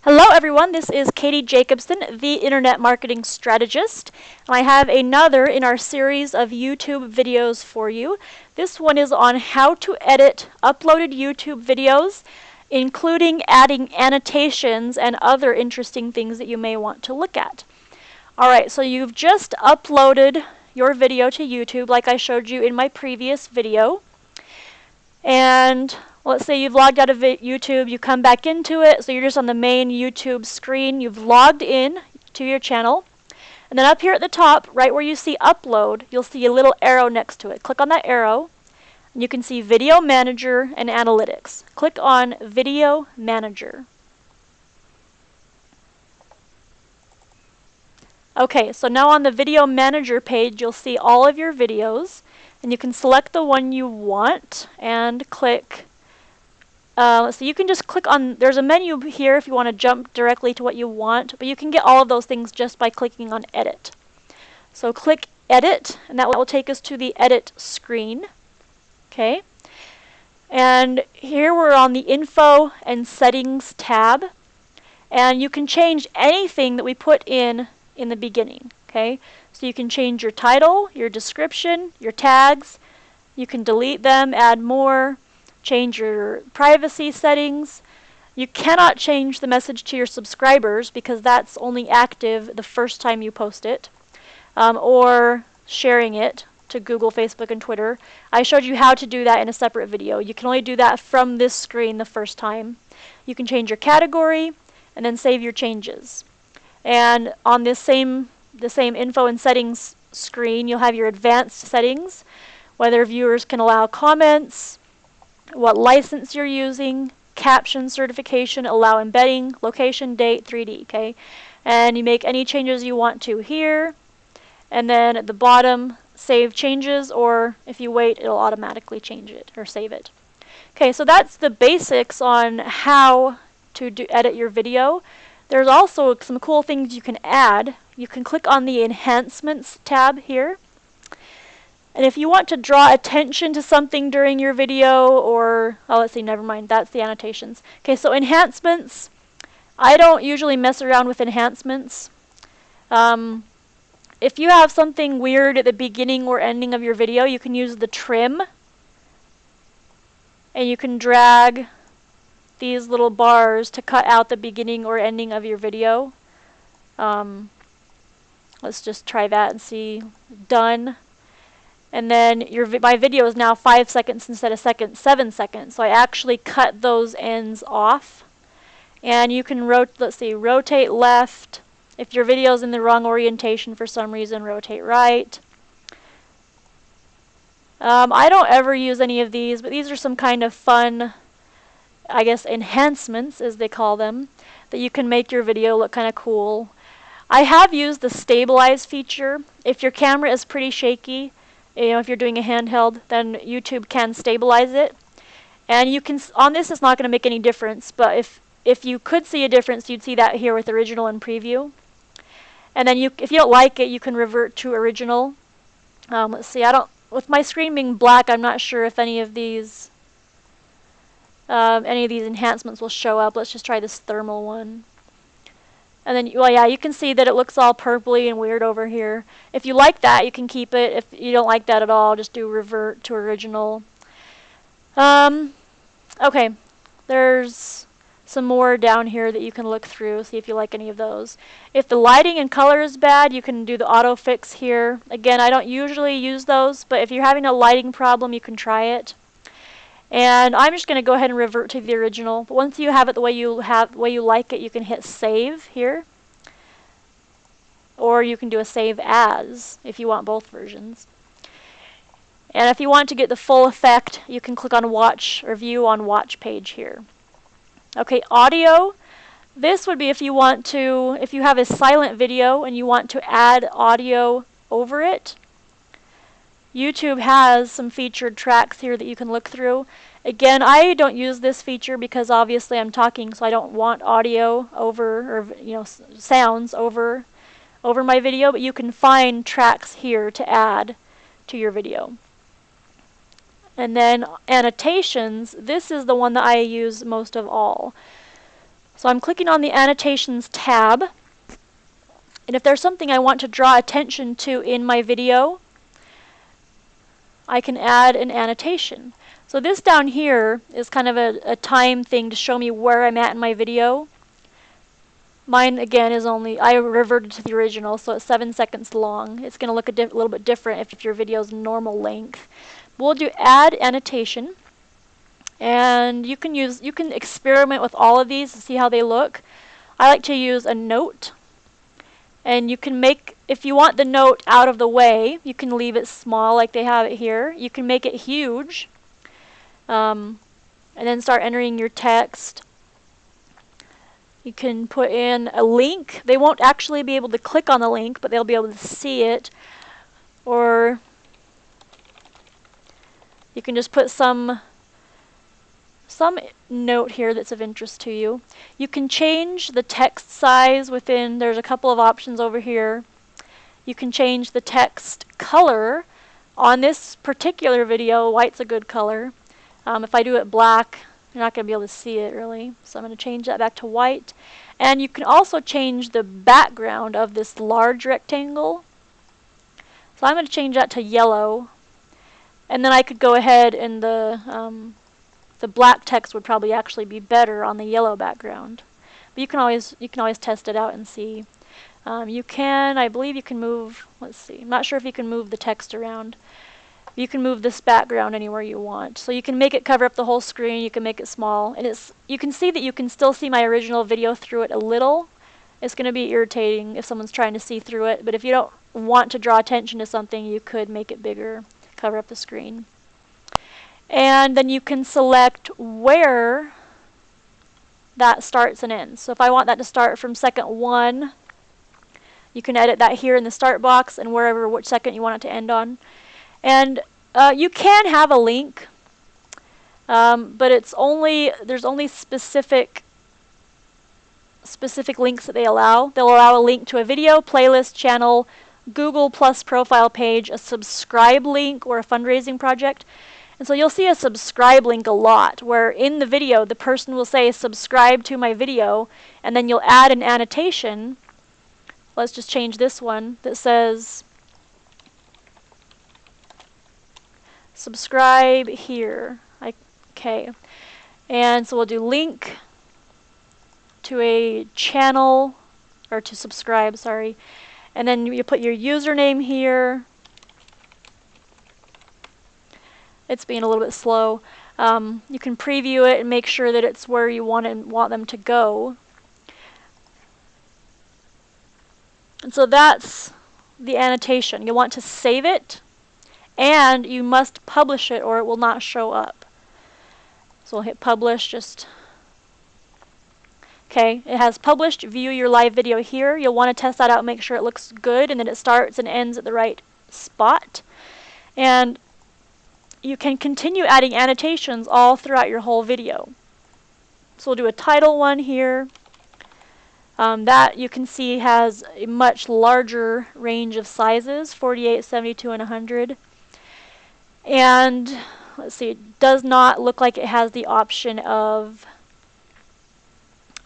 Hello everyone, this is Katie Jacobsen, the Internet Marketing Strategist, and I have another in our series of YouTube videos for you. This one is on how to edit uploaded YouTube videos, including adding annotations and other interesting things that you may want to look at. Alright, so you've just uploaded your video to YouTube like I showed you in my previous video. And let's say you've logged out of YouTube, you come back into it, so you're just on the main YouTube screen. You've logged in to your channel. And then up here at the top, right where you see upload, you'll see a little arrow next to it. Click on that arrow, and you can see Video Manager and Analytics. Click on Video Manager. Okay, so now on the Video Manager page, you'll see all of your videos. And you can select the one you want and click. So you can just click on, there's a menu here if you want to jump directly to what you want, but you can get all of those things just by clicking on Edit. So click Edit, and that will take us to the Edit screen. Okay. And here we're on the Info and Settings tab, and you can change anything that we put in the beginning. Okay. So you can change your title, your description, your tags. You can delete them, add more, change your privacy settings. You cannot change the message to your subscribers because that's only active the first time you post it, or sharing it to Google, Facebook, and Twitter. I showed you how to do that in a separate video. You can only do that from this screen the first time. You can change your category and then save your changes. And on this same info and settings screen, you'll have your advanced settings, whether viewers can allow comments, what license you're using, caption certification, allow embedding, location, date, 3D, okay? And you make any changes you want to here, and then at the bottom, save changes, or if you wait, it'll automatically change it or save it. Okay, so that's the basics on how to edit your video. There's also some cool things you can add. You can click on the Enhancements tab here. And if you want to draw attention to something during your video, or, oh, let's see, never mind, that's the annotations. Okay, so enhancements, I don't usually mess around with enhancements. If you have something weird at the beginning or ending of your video, you can use the trim. And you can drag these little bars to cut out the beginning or ending of your video. Let's just try that and see. Done. And then my video is now 5 seconds instead of 7 seconds. So I actually cut those ends off. And you can rotate left. If your video is in the wrong orientation for some reason, rotate right. I don't ever use any of these, but these are some kind of fun, I guess, enhancements, as they call them, that you can make your video look kind of cool. I have used the stabilize feature. If your camera is pretty shaky, if you're doing a handheld, then YouTube can stabilize it. And you can, on this it's not going to make any difference, but if you could see a difference, you'd see that here with original and preview. And then if you don't like it, you can revert to original. Let's see, with my screen being black, I'm not sure if any of these enhancements will show up. Let's just try this thermal one. And then, well, yeah, you can see that it looks all purpley and weird over here. If you like that, you can keep it. If you don't like that at all, just do revert to original. Okay, there's some more down here that you can look through, see if you like any of those. If the lighting and color is bad, you can do the auto fix here. Again, I don't usually use those, but if you're having a lighting problem, you can try it. And I'm just going to go ahead and revert to the original. But once you have it the way you like it, you can hit save here. Or you can do a save as if you want both versions. And if you want to get the full effect, you can click on watch or view on watch page here. Okay, audio. This would be if you have a silent video and you want to add audio over it. YouTube has some featured tracks here that you can look through. Again, I don't use this feature because obviously I'm talking, so I don't want audio over, or sounds over my video, but you can find tracks here to add to your video. And then annotations, this is the one that I use most of all. So I'm clicking on the Annotations tab, and if there's something I want to draw attention to in my video, I can add an annotation. So this down here is kind of a time thing to show me where I'm at in my video. Mine, again, is only, I reverted to the original, so it's 7 seconds long. It's going to look a little bit different if your video is normal length. We'll do Add Annotation, and you can experiment with all of these to see how they look. I like to use a note, and you can make, if you want the note out of the way, you can leave it small like they have it here. You can make it huge, and then start entering your text. You can put in a link. They won't actually be able to click on the link, but they'll be able to see it. Or you can just put some note here that's of interest to you. You can change the text size within, there's a couple of options over here. You can change the text color. On this particular video, white's a good color. If I do it black, you're not going to be able to see it really. So I'm going to change that back to white. And you can also change the background of this large rectangle. So I'm going to change that to yellow. And then I could go ahead and the black text would probably actually be better on the yellow background. But you can always test it out and see. I believe you can move, let's see, I'm not sure if you can move the text around. You can move this background anywhere you want. So you can make it cover up the whole screen, you can make it small, and you can see that you can still see my original video through it a little. It's going to be irritating if someone's trying to see through it, but if you don't want to draw attention to something, you could make it bigger, cover up the screen. And then you can select where that starts and ends. So if I want that to start from second 1, you can edit that here in the start box and which second you want it to end on. And you can have a link, but there's only specific links that they allow. They'll allow a link to a video, playlist, channel, Google Plus profile page, a subscribe link, or a fundraising project. And so you'll see a subscribe link a lot, where in the video the person will say subscribe to my video, and then you'll add an annotation. Let's just change this one that says subscribe here. Okay. And so we'll do link to a channel, or to subscribe, sorry. And then you put your username here. It's being a little bit slow. You can preview it and make sure that it's where you want them to go. And so that's the annotation. You'll want to save it, and you must publish it or it will not show up. So we'll hit publish. Okay, it has published. View your live video here. You'll want to test that out and make sure it looks good and that it starts and ends at the right spot. And you can continue adding annotations all throughout your whole video. So we'll do a title one here. That you can see has a much larger range of sizes, 48, 72, and 100. And let's see, it does not look like it has the option of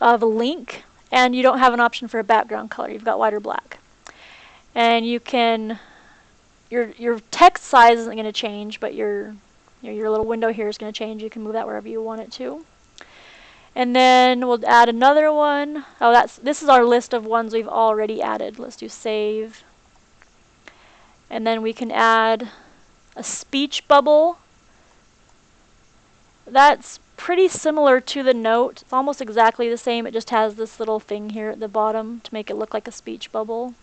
a link, and you don't have an option for a background color. You've got white or black. And you can, your text size isn't going to change, but your little window here is going to change. You can move that wherever you want it to. And then we'll add another one. Oh, this is our list of ones we've already added. Let's do save. And then we can add a speech bubble. That's pretty similar to the note. It's almost exactly the same. It just has this little thing here at the bottom to make it look like a speech bubble.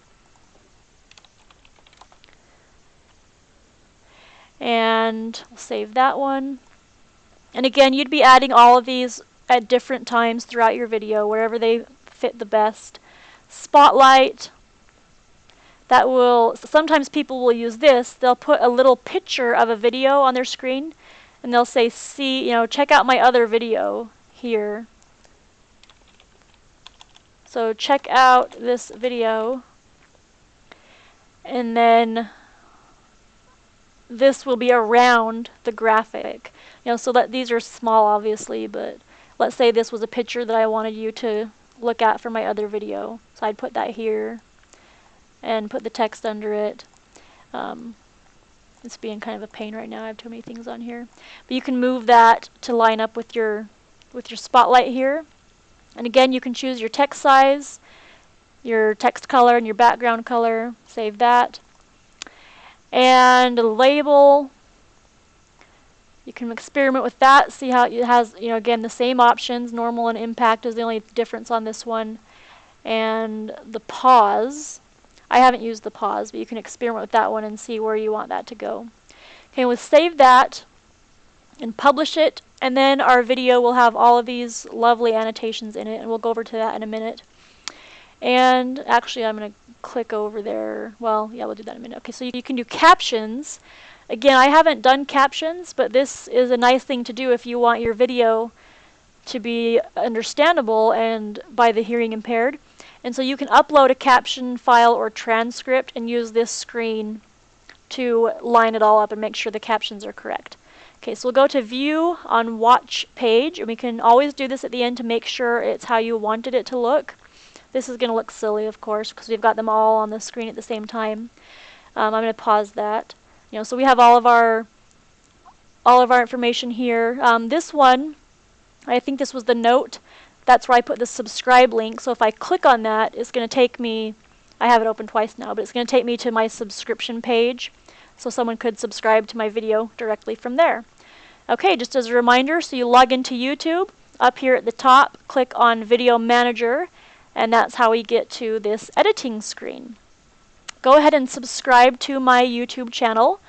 And we'll save that one. And again, you'd be adding all of these at different times throughout your video, wherever they fit the best. Spotlight. Sometimes people will use this. They'll put a little picture of a video on their screen, and they'll say, check out my other video here. So check out this video. And then this will be around the graphic. So that these are small, obviously, but let's say this was a picture that I wanted you to look at for my other video. So I'd put that here and put the text under it. It's being kind of a pain right now. I have too many things on here. But you can move that to line up with your spotlight here. And again, you can choose your text size, your text color, and your background color. Save that. And a label. You can experiment with that, see how it has, again, the same options. Normal and impact is the only difference on this one. And the pause. I haven't used the pause, but you can experiment with that one and see where you want that to go. Okay, we'll save that and publish it, and then our video will have all of these lovely annotations in it, and we'll go over to that in a minute. And actually, I'm going to click over there. Well, yeah, we'll do that in a minute. Okay, so you can do captions. Again, I haven't done captions, but this is a nice thing to do if you want your video to be understandable and by the hearing impaired. And so you can upload a caption file or transcript and use this screen to line it all up and make sure the captions are correct. Okay, so we'll go to View on Watch Page, and we can always do this at the end to make sure it's how you wanted it to look. This is going to look silly, of course, because we've got them all on the screen at the same time. I'm going to pause that. So we have all of our information here. This one, I think this was the note. That's where I put the subscribe link. So if I click on that, it's going to take me, I have it open twice now, but it's going to take me to my subscription page. So someone could subscribe to my video directly from there. Okay, just as a reminder, so you log into YouTube. Up here at the top, click on Video Manager, and that's how we get to this editing screen. Go ahead and subscribe to my YouTube channel.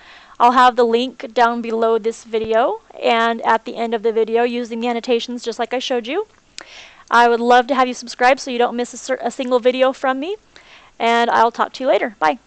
I'll have the link down below this video and at the end of the video using the annotations just like I showed you. I would love to have you subscribe so you don't miss a single video from me, and I'll talk to you later. Bye.